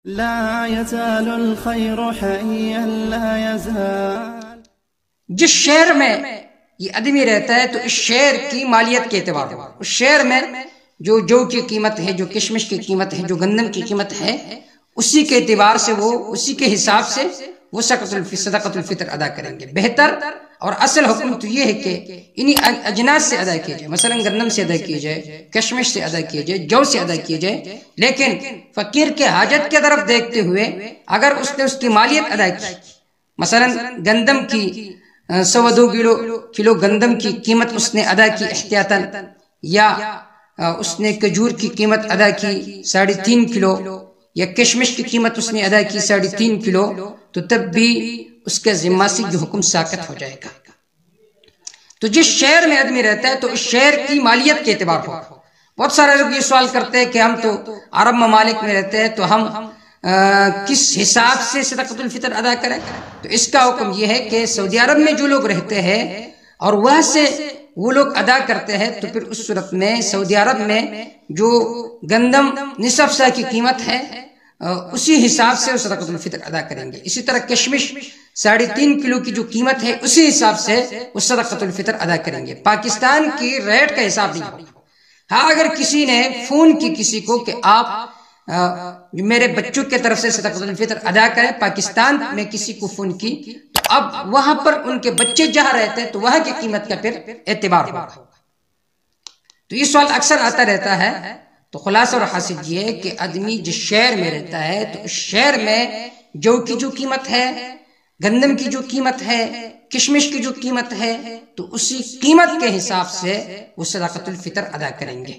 لا يزال الخير حيا لا يزال. جس شہر میں یہ آدمی رہتا ہے تو اس شہر کی مالیت کے اعتبار سے اس شہر میں جو کی قیمت ہے، جو کشمش کی قیمت ہے، جو گندم کی قیمت ہے، اسی کے اعتبار سے وہ اسی کے حساب سے وہ صدقۃ الفطر ادا کریں گے. بہتر اور اصل حکم تو یہ ہے کہ انہی اجناس سے ادا کیے جائے، مثلا گندم سے ادا کیے جائے، کشمش سے ادا کیے جائے، جو سے ادا کیے جائے. لیکن فقیر کے حاجت کی طرف دیکھتے ہوئے اگر اس نے اس کی مالیت ادا کی، مثلا گندم کی 102 کلو گندم کی قیمت اس نے ادا کی احتیاطاً، یا اس نے کھجور کی قیمت ادا کی 3.5 کلو، یا کشمش کی قیمت اس نے ادا کی 3.5 کلو، تو تب بھی اس کے ذمہ سے یہ حکم ساقط ہو جائے گا. تو جس شہر میں آدمی رہتا ہے تو اس شہر کی مالیت کے اعتبار ہو. بہت سارے لوگ یہ سوال کرتے ہیں کہ ہم تو عرب ممالک میں رہتے ہیں تو ہم کس حساب سے صدقۃ الفطر ادا کریں؟ تو اس کا حکم یہ ہے کہ سعودی عرب میں جو لوگ رہتے ہیں اور وہاں سے وہ لوگ ادا کرتے ہیں، تو پھر اس صورت میں سعودی عرب میں جو گندم نصف سا کی قیمت ہے اسی حساب سے وہ صدقۃ الفطر ادا کریں گے. اسی طرح کشمش 3.5 کلو کی جو قیمت ہے اسی حساب سے وہ صدقۃ الفطر ادا کریں گے. پاکستان کی ریٹ کا حساب نہیں ہوگا. ہاں اگر کسی نے فون کی کسی کو کہ آپ میرے بچوں کی طرف سے صدقۃ الفطر ادا کریں، پاکستان میں کسی کو فون کی، تو اب وہاں پر ان کے بچے جہاں رہتے ہیں تو وہاں کی قیمت کا پھر اعتبار ہوگا. تو یہ سوال اکثر آتا رہتا ہے. تو خلاصہ اور حاصل یہ ہے کہ آدمی جس شہر میں رہتا ہے تو اس شہر میں جو کی جو قیمت ہے، گندم کی جو قیمت ہے، کشمش کی جو قیمت ہے، تو اسی قیمت کے حساب سے وہ صدقۃ الفطر ادا کریں گے.